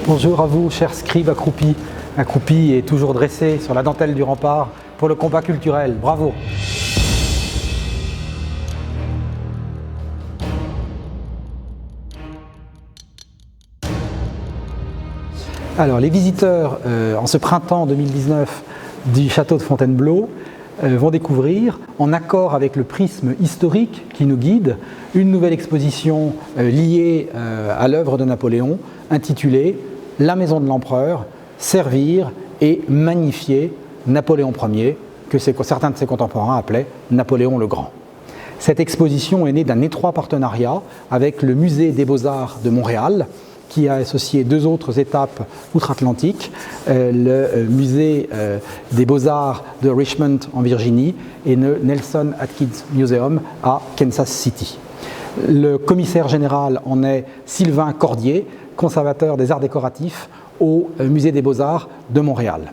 Bonjour à vous, chers scribes accroupis. Accroupis et toujours dressés sur la dentelle du rempart pour le combat culturel. Bravo! Alors, les visiteurs, en ce printemps 2019 du château de Fontainebleau, vont découvrir, en accord avec le prisme historique qui nous guide, une nouvelle exposition liée à l'œuvre de Napoléon, intitulée « La maison de l'empereur, servir et magnifier Napoléon Ier », que certains de ses contemporains appelaient Napoléon le Grand. Cette exposition est née d'un étroit partenariat avec le Musée des Beaux-Arts de Montréal, qui a associé deux autres étapes outre-Atlantique, le musée des Beaux-Arts de Richmond en Virginie et le Nelson Atkins Museum à Kansas City. Le commissaire général en est Sylvain Cordier, conservateur des arts décoratifs au musée des Beaux-Arts de Montréal.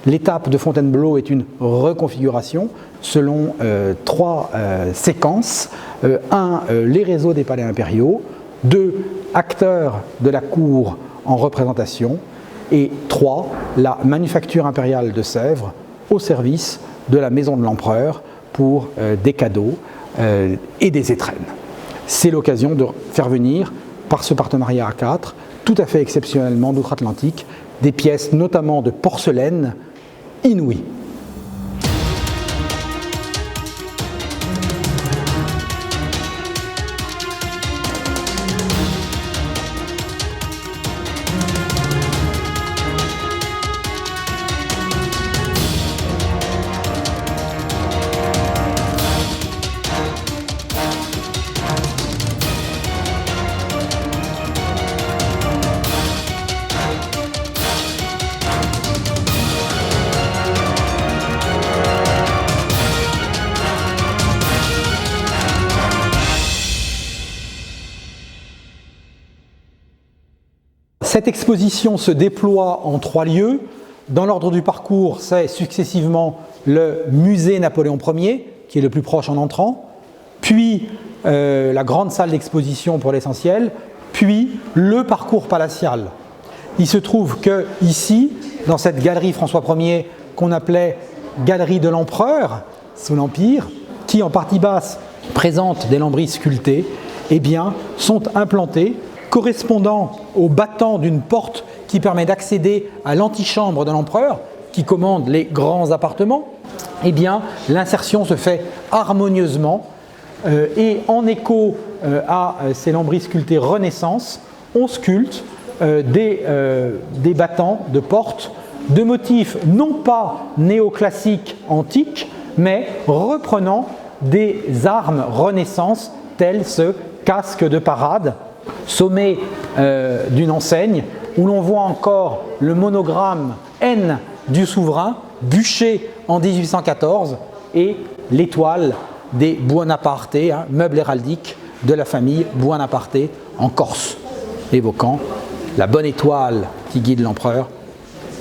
L'étape de Fontainebleau est une reconfiguration selon trois séquences. Les réseaux des palais impériaux. 2, acteurs de la cour en représentation. Et 3, la manufacture impériale de Sèvres au service de la maison de l'empereur pour des cadeaux et des étrennes. C'est l'occasion de faire venir, par ce partenariat à 4, tout à fait exceptionnellement d'outre-Atlantique, des pièces notamment de porcelaine inouïes. Cette exposition se déploie en 3 lieux. Dans l'ordre du parcours, c'est successivement le musée Napoléon Ier, qui est le plus proche en entrant, puis la grande salle d'exposition pour l'essentiel, puis le parcours palatial. Il se trouve que ici, dans cette galerie François Ier, qu'on appelait Galerie de l'Empereur sous l'Empire, qui en partie basse présente des lambris sculptés, eh bien, sont implantés correspondant au battant d'une porte qui permet d'accéder à l'antichambre de l'empereur, qui commande les grands appartements, eh bien, l'insertion se fait harmonieusement et en écho à ces lambris sculptés Renaissance, on sculpte des battants de portes de motifs non pas néoclassiques antiques, mais reprenant des armes Renaissance telles ce casque de parade, sommet d'une enseigne où l'on voit encore le monogramme N du souverain bûché en 1814 et l'étoile des Buonaparte, meuble héraldique de la famille Buonaparte en Corse, évoquant la bonne étoile qui guide l'empereur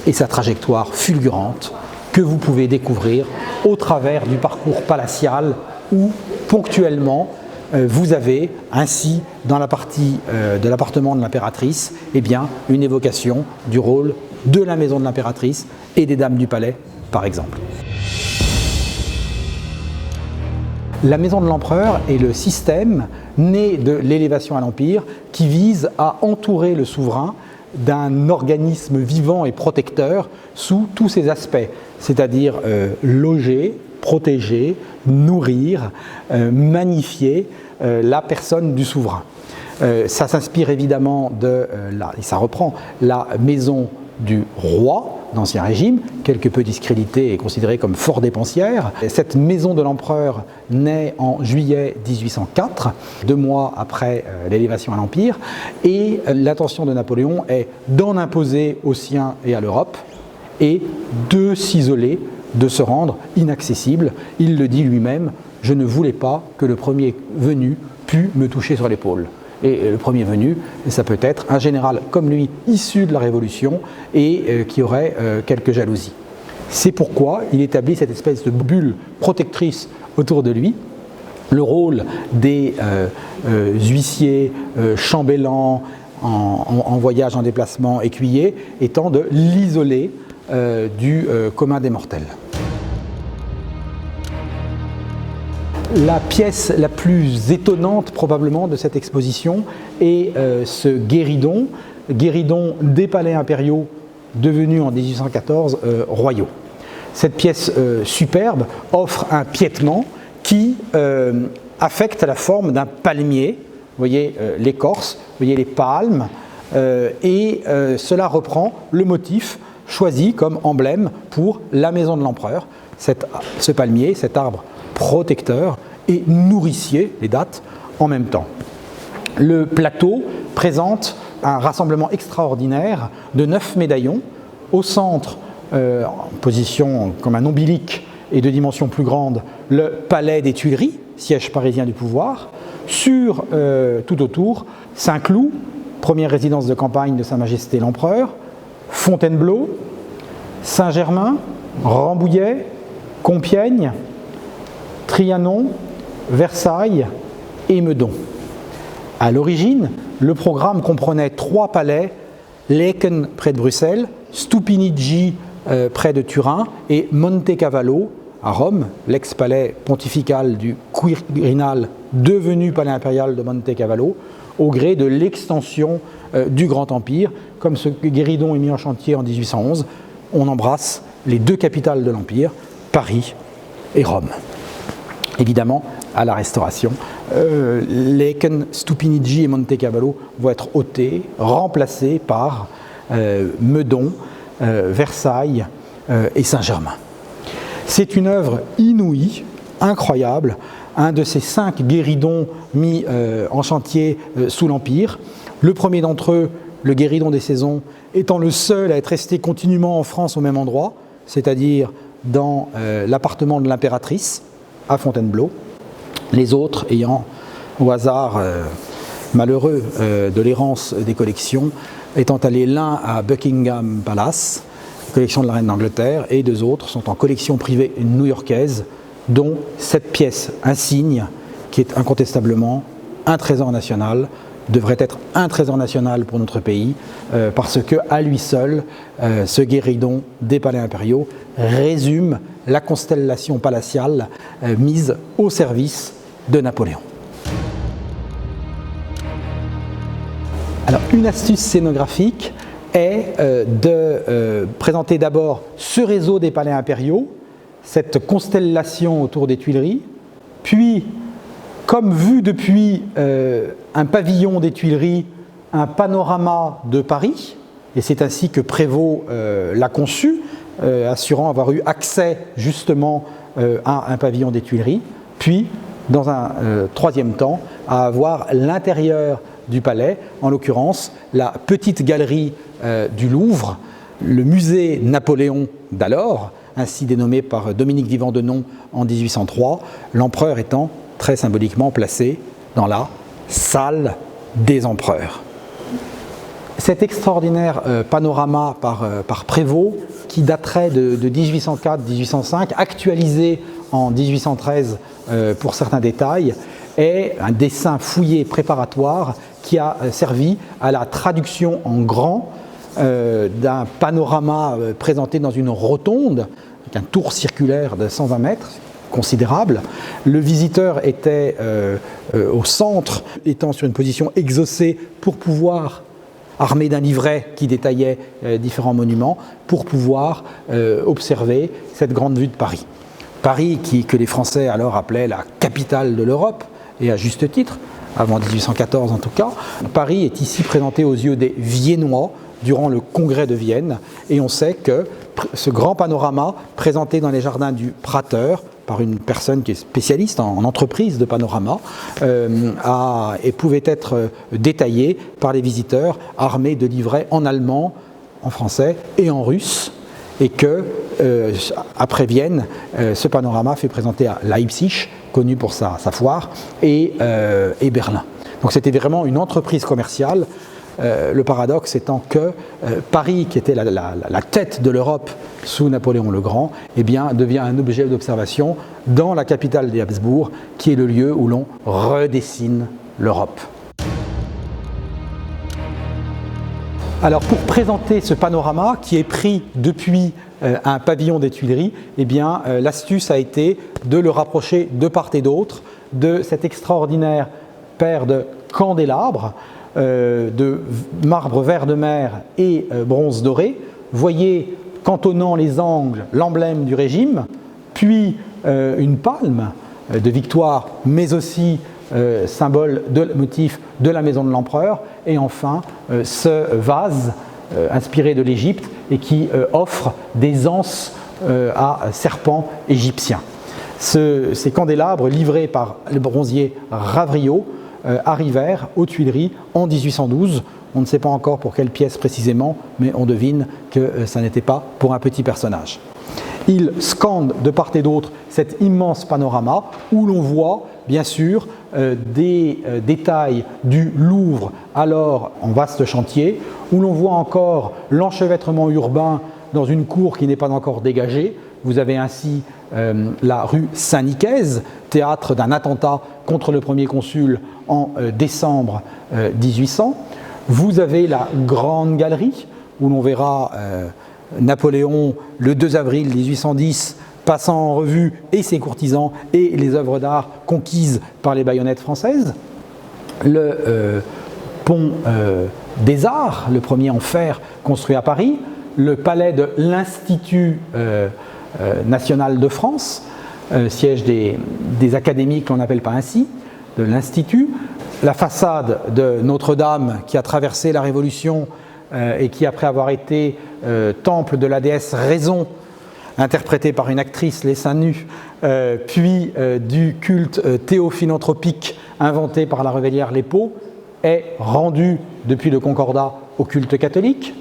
et sa trajectoire fulgurante que vous pouvez découvrir au travers du parcours palatial où ponctuellement vous avez ainsi dans la partie de l'appartement de l'impératrice une évocation du rôle de la maison de l'impératrice et des dames du palais par exemple. La maison de l'empereur est le système né de l'élévation à l'Empire qui vise à entourer le souverain d'un organisme vivant et protecteur sous tous ses aspects, c'est-à-dire loger, protéger, nourrir, magnifier la personne du souverain. Ça s'inspire évidemment et ça reprend la maison du roi d'Ancien Régime, quelque peu discréditée et considérée comme fort dépensière. Cette maison de l'empereur naît en juillet 1804, 2 mois après l'élévation à l'Empire, et l'intention de Napoléon est d'en imposer aux siens et à l'Europe, et de s'isoler, de se rendre inaccessible. Il le dit lui-même, « Je ne voulais pas que le premier venu pût me toucher sur l'épaule ». Et le premier venu, ça peut être un général comme lui, issu de la Révolution et qui aurait quelques jalousies. C'est pourquoi il établit cette espèce de bulle protectrice autour de lui. Le rôle des huissiers, chambellans, en voyage, en déplacement écuyer, étant de l'isoler du commun des mortels. La pièce la plus étonnante probablement de cette exposition est ce guéridon des palais impériaux devenus en 1814 royaux. Cette pièce superbe offre un piétement qui affecte la forme d'un palmier. Vous voyez l'écorce, vous voyez les palmes, et cela reprend le motif choisi comme emblème pour la maison de l'empereur. Ce palmier, cet arbre protecteur et nourricier, les dates, en même temps. Le plateau présente un rassemblement extraordinaire de 9 médaillons. Au centre, en position comme un ombilic et de dimension plus grande, le palais des Tuileries, siège parisien du pouvoir. Tout autour, Saint-Cloud, première résidence de campagne de Sa Majesté l'Empereur, Fontainebleau, Saint-Germain, Rambouillet, Compiègne, Trianon, Versailles et Meudon. À l'origine, le programme comprenait 3 palais, Laeken près de Bruxelles, Stupinigi près de Turin et Montecavallo à Rome, l'ex-palais pontifical du Quirinal devenu palais impérial de Montecavallo, au gré de l'extension du Grand Empire. Comme ce guéridon est mis en chantier en 1811, on embrasse les 2 capitales de l'Empire, Paris et Rome. Évidemment, à la Restauration, Laeken, Stupinigi et Montecavallo vont être ôtés, remplacés par Meudon, Versailles et Saint-Germain. C'est une œuvre inouïe, incroyable, un de ces 5 guéridons mis en chantier sous l'Empire. Le premier d'entre eux, le guéridon des saisons, étant le seul à être resté continuellement en France au même endroit, c'est-à-dire dans l'appartement de l'impératrice, à Fontainebleau, les autres ayant, au hasard malheureux de l'errance des collections, étant allés l'un à Buckingham Palace, collection de la reine d'Angleterre, et 2 autres sont en collection privée new-yorkaise, dont cette pièce insigne, qui est incontestablement un trésor national, devrait être un trésor national pour notre pays, parce que à lui seul, ce guéridon des palais impériaux résume la constellation palatiale mise au service de Napoléon. Alors, une astuce scénographique est de présenter d'abord ce réseau des palais impériaux, cette constellation autour des Tuileries, puis, comme vu depuis un pavillon des Tuileries, un panorama de Paris, et c'est ainsi que Prévost l'a conçu, assurant avoir eu accès justement à un pavillon des Tuileries, puis, dans un troisième temps, à avoir l'intérieur du palais, en l'occurrence la petite galerie du Louvre, le musée Napoléon d'alors, ainsi dénommé par Dominique Vivant-Denon en 1803, l'empereur étant très symboliquement placé dans la salle des empereurs. Cet extraordinaire panorama par Prévost, qui daterait de 1804-1805, actualisé en 1813 pour certains détails, est un dessin fouillé préparatoire qui a servi à la traduction en grand d'un panorama présenté dans une rotonde, avec un tour circulaire de 120 mètres, considérable. Le visiteur était au centre, étant sur une position exaucée pour pouvoir, armé d'un livret qui détaillait différents monuments, pour pouvoir observer cette grande vue de Paris. Paris, que les Français alors appelaient la capitale de l'Europe, et à juste titre, avant 1814 en tout cas. Paris est ici présenté aux yeux des Viennois durant le congrès de Vienne, et on sait que ce grand panorama présenté dans les jardins du Prater par une personne qui est spécialiste en entreprise de panorama et pouvait être détaillé par les visiteurs armés de livrets en allemand, en français et en russe, et que après Vienne, ce panorama fait présenter à Leipzig, connu pour sa foire, et Berlin. Donc c'était vraiment une entreprise commerciale. Le paradoxe étant que Paris, qui était la tête de l'Europe sous Napoléon le Grand, eh bien, devient un objet d'observation dans la capitale des Habsbourg, qui est le lieu où l'on redessine l'Europe. Alors pour présenter ce panorama qui est pris depuis un pavillon des Tuileries, eh bien l'astuce a été de le rapprocher de part et d'autre de cet extraordinaire paire de candélabres de marbre vert de mer et bronze doré. Voyez, cantonnant les angles, l'emblème du régime, puis une palme de victoire, mais aussi symbole de motif de la maison de l'empereur, et enfin ce vase inspiré de l'Égypte et qui offre des anses à serpents égyptiens. Ces candélabres livrés par le bronzier Ravrio arrivèrent aux Tuileries en 1812. On ne sait pas encore pour quelle pièce précisément, mais on devine que ça n'était pas pour un petit personnage. Il scande de part et d'autre cet immense panorama où l'on voit bien sûr des détails du Louvre alors en vaste chantier, où l'on voit encore l'enchevêtrement urbain dans une cour qui n'est pas encore dégagée. Vous avez ainsi la rue Saint-Nicaise, théâtre d'un attentat contre le premier consul en décembre 1800. Vous avez la Grande Galerie, où l'on verra Napoléon le 2 avril 1810 passant en revue et ses courtisans et les œuvres d'art conquises par les baïonnettes françaises. Le pont des Arts, le premier en fer construit à Paris, le palais de l'Institut national de France, siège des académies que l'on n'appelle pas ainsi, de l'Institut, la façade de Notre-Dame qui a traversé la Révolution et qui, après avoir été temple de la déesse Raison, interprétée par une actrice, les seins nus, puis du culte théophilanthropique inventé par la Révélière Lépaud, est rendu depuis le Concordat au culte catholique.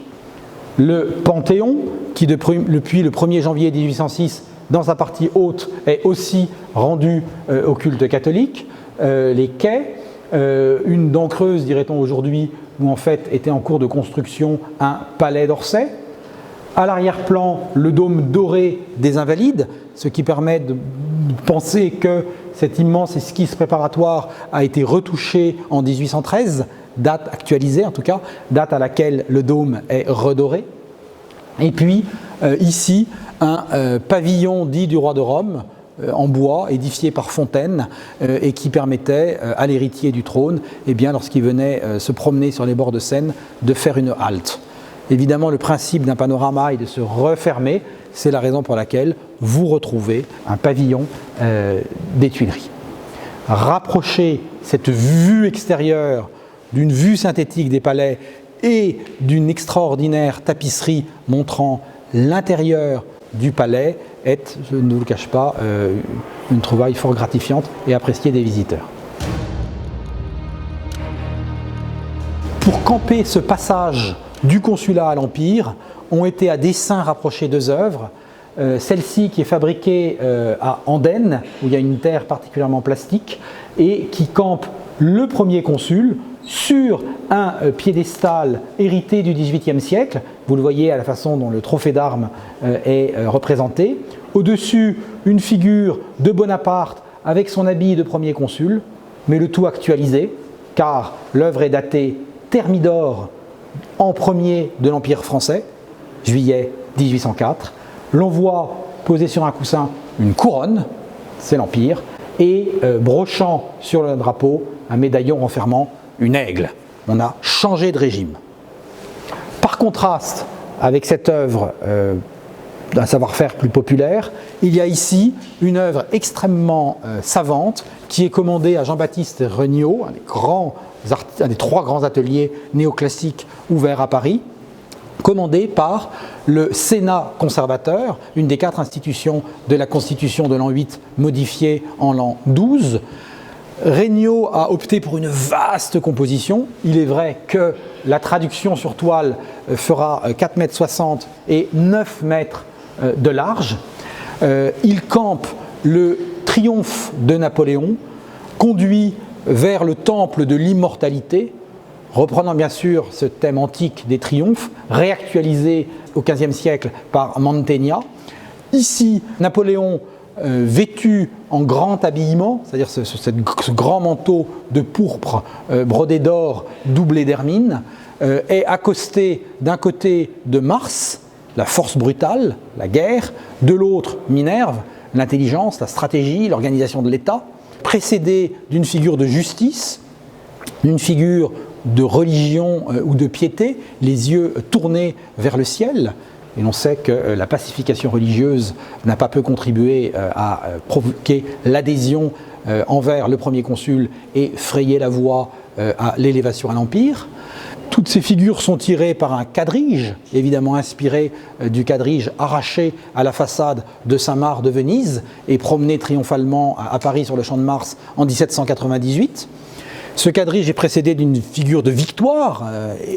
Le Panthéon, qui depuis le 1er janvier 1806, dans sa partie haute, est aussi rendu au culte catholique. Les quais, une dent creuse, dirait-on aujourd'hui, où en fait était en cours de construction un palais d'Orsay. À l'arrière-plan, le dôme doré des Invalides, ce qui permet de penser que cette immense esquisse préparatoire a été retouchée en 1813, date actualisée en tout cas, date à laquelle le dôme est redoré. Et puis ici, un pavillon dit du roi de Rome, en bois, édifié par Fontaine, et qui permettait à l'héritier du trône, eh bien, lorsqu'il venait se promener sur les bords de Seine, de faire une halte. Évidemment, le principe d'un panorama est de se refermer, c'est la raison pour laquelle vous retrouvez un pavillon des Tuileries. Rapprocher cette vue extérieure d'une vue synthétique des palais et d'une extraordinaire tapisserie montrant l'intérieur du palais est, je ne vous le cache pas, une trouvaille fort gratifiante et appréciée des visiteurs. Pour camper ce passage du consulat à l'Empire, ont été à dessein rapprochées deux œuvres. Celle-ci qui est fabriquée à Andenne, où il y a une terre particulièrement plastique, et qui campe le premier consul sur un piédestal hérité du XVIIIe siècle. Vous le voyez à la façon dont le trophée d'armes est représenté. Au-dessus, une figure de Bonaparte avec son habit de premier consul, mais le tout actualisé, car l'œuvre est datée Thermidor en premier de l'Empire français, juillet 1804. L'on voit posé sur un coussin une couronne, c'est l'Empire, et brochant sur le drapeau un médaillon renfermant une aigle. On a changé de régime. Par contraste avec cette œuvre d'un savoir-faire plus populaire, il y a ici une œuvre extrêmement savante qui est commandée à Jean-Baptiste Regnault, un des trois grands ateliers néoclassiques ouverts à Paris, commandée par le Sénat conservateur, une des 4 institutions de la Constitution de l'an 8 modifiée en l'an 12. Regnault a opté pour une vaste composition. Il est vrai que la traduction sur toile fera 4,60 m et 9 mètres de large. Il campe le triomphe de Napoléon, conduit vers le temple de l'immortalité, reprenant bien sûr ce thème antique des triomphes, réactualisé au XVe siècle par Mantegna. Ici, Napoléon vêtus en grand habillement, c'est-à-dire ce grand manteau de pourpre brodé d'or doublé d'hermine, est accosté d'un côté de Mars, la force brutale, la guerre, de l'autre Minerve, l'intelligence, la stratégie, l'organisation de l'État, précédé d'une figure de justice, d'une figure de religion ou de piété, les yeux tournés vers le ciel. Et l'on sait que la pacification religieuse n'a pas peu contribué à provoquer l'adhésion envers le premier consul et frayer la voie à l'élévation à l'Empire. Toutes ces figures sont tirées par un quadrige, évidemment inspiré du quadrige arraché à la façade de Saint-Marc de Venise et promené triomphalement à Paris sur le Champ de Mars en 1798. Ce quadrige est précédé d'une figure de victoire,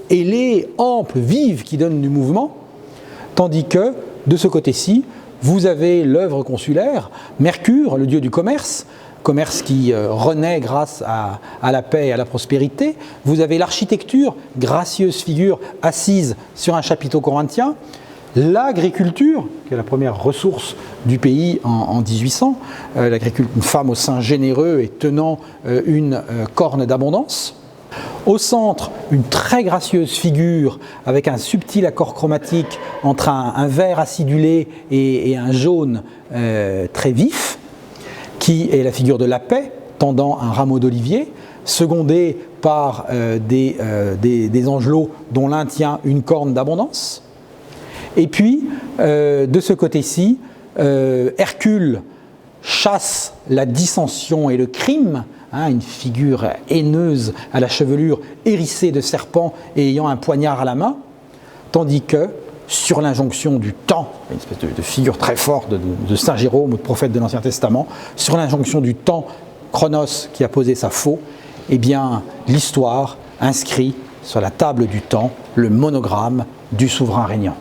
ailée, ample, vive, qui donne du mouvement, tandis que, de ce côté-ci, vous avez l'œuvre consulaire, Mercure, le dieu du commerce qui renaît grâce à la paix et à la prospérité. Vous avez l'architecture, gracieuse figure assise sur un chapiteau corinthien. L'agriculture, qui est la première ressource du pays en 1800, une femme au sein généreux et tenant une corne d'abondance. Au centre, une très gracieuse figure avec un subtil accord chromatique entre un vert acidulé et un jaune très vif, qui est la figure de la paix, tendant un rameau d'olivier, secondé par des angelots dont l'un tient une corne d'abondance. Et puis, de ce côté-ci, Hercule chasse la dissension et le crime, une figure haineuse à la chevelure hérissée de serpents et ayant un poignard à la main, tandis que, sur l'injonction du temps, une espèce de figure très forte de Saint Jérôme, ou de prophète de l'Ancien Testament, sur l'injonction du temps, Chronos qui a posé sa faux, eh bien, l'histoire inscrit sur la table du temps le monogramme du souverain régnant.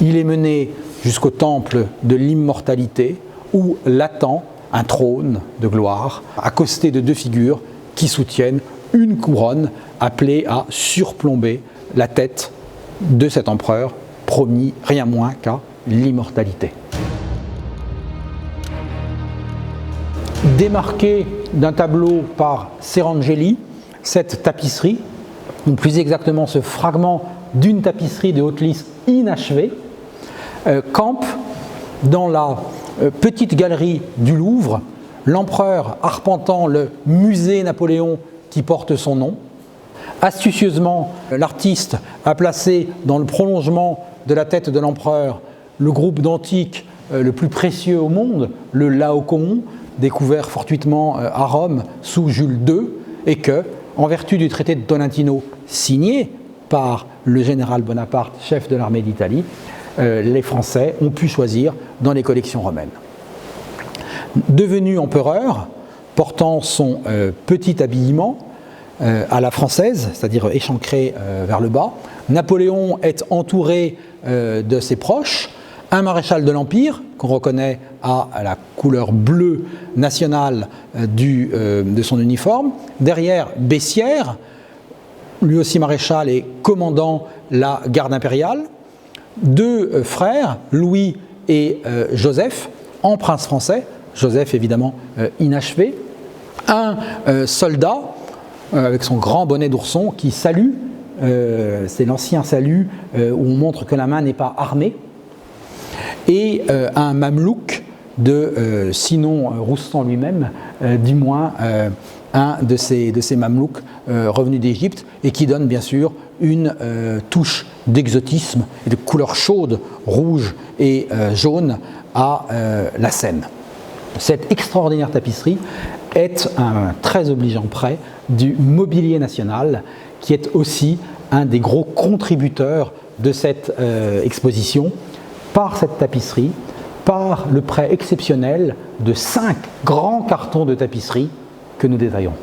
Il est mené jusqu'au temple de l'immortalité où l'attend un trône de gloire accosté de deux figures qui soutiennent une couronne appelée à surplomber la tête de cet empereur promis rien moins qu'à l'immortalité. Démarquée d'un tableau par Serangeli, cette tapisserie, ou plus exactement ce fragment d'une tapisserie de haute lice inachevée, campe dans la petite galerie du Louvre, l'empereur arpentant le musée Napoléon qui porte son nom. Astucieusement, l'artiste a placé dans le prolongement de la tête de l'empereur le groupe d'antiques le plus précieux au monde, le Laocoon, découvert fortuitement à Rome sous Jules II, et que, en vertu du traité de Tolentino signé par le général Bonaparte, chef de l'armée d'Italie, les Français ont pu choisir dans les collections romaines. Devenu empereur, portant son petit habillement à la française, c'est-à-dire échancré vers le bas, Napoléon est entouré de ses proches, un maréchal de l'Empire, qu'on reconnaît à la couleur bleue nationale de son uniforme, derrière Bessières, lui aussi maréchal et commandant la garde impériale, deux frères, Louis et Joseph, en prince français, Joseph évidemment inachevé, un soldat avec son grand bonnet d'ourson qui salue, c'est l'ancien salut où on montre que la main n'est pas armée, et un mamelouk de Sinon Roustan lui-même, du moins un de ces mamelouks revenus d'Égypte, et qui donne bien sûr une touche d'exotisme et de couleur chaude, rouge et jaune à la scène. Cette extraordinaire tapisserie est un très obligeant prêt du mobilier national, qui est aussi un des gros contributeurs de cette exposition, par cette tapisserie, par le prêt exceptionnel de 5 grands cartons de tapisserie que nous détaillons.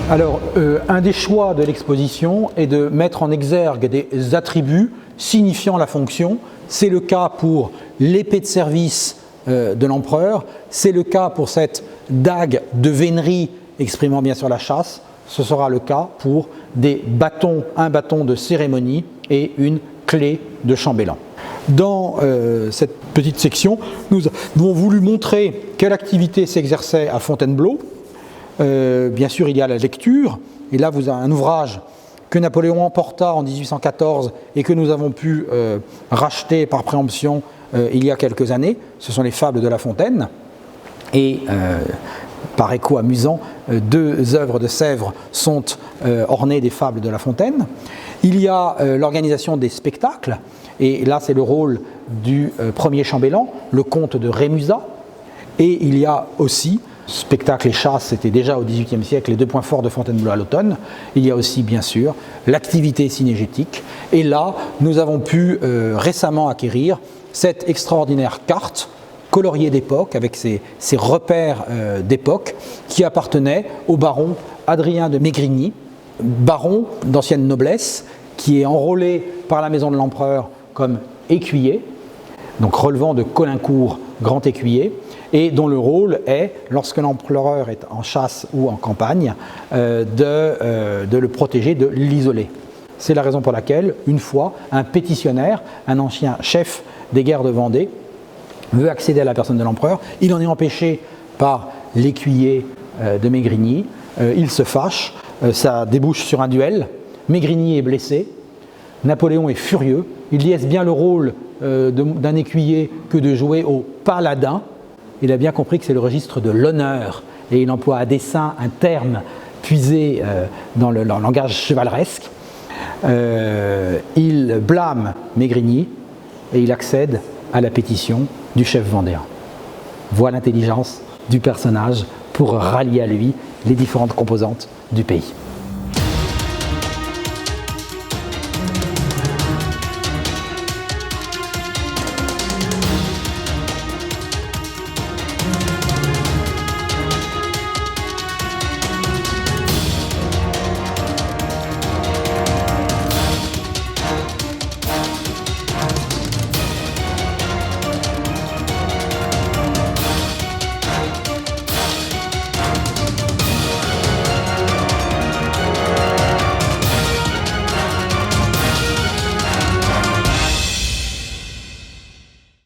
Alors, un des choix de l'exposition est de mettre en exergue des attributs signifiant la fonction. C'est le cas pour l'épée de service de l'empereur, c'est le cas pour cette dague de vénerie exprimant bien sûr la chasse, ce sera le cas pour des bâtons, un bâton de cérémonie et une clé de chambellan. Dans cette petite section, nous avons voulu montrer quelle activité s'exerçait à Fontainebleau. Bien sûr, il y a la lecture, et là vous avez un ouvrage que Napoléon emporta en 1814 et que nous avons pu racheter par préemption il y a quelques années. Ce sont les Fables de La Fontaine. Et par écho amusant, 2 œuvres de Sèvres sont ornées des Fables de La Fontaine. Il y a l'organisation des spectacles, et là c'est le rôle du premier chambellan, le comte de Rémusat. Et il y a aussi, spectacle et chasse, c'était déjà au XVIIIe siècle les 2 points forts de Fontainebleau à l'automne. Il y a aussi bien sûr l'activité cinégétique. Et là, nous avons pu récemment acquérir cette extraordinaire carte coloriée d'époque, avec ses repères d'époque, qui appartenait au baron Adrien de Maigrigny, baron d'ancienne noblesse, qui est enrôlé par la maison de l'empereur comme écuyer, donc relevant de Caulaincourt, grand écuyer, et dont le rôle est, lorsque l'empereur est en chasse ou en campagne, de le protéger, de l'isoler. C'est la raison pour laquelle, une fois, un pétitionnaire, un ancien chef des guerres de Vendée, veut accéder à la personne de l'empereur. Il en est empêché par l'écuyer de Maigrigny. Il se fâche, ça débouche sur un duel. Maigrigny est blessé, Napoléon est furieux. Il dit: est-ce bien le rôle d'un écuyer que de jouer au paladin? Il a bien compris que c'est le registre de l'honneur, et il emploie à dessein un terme puisé dans le langage chevaleresque. Il blâme Maigrigny et il accède à la pétition du chef vendéen. Voilà l'intelligence du personnage pour rallier à lui les différentes composantes du pays.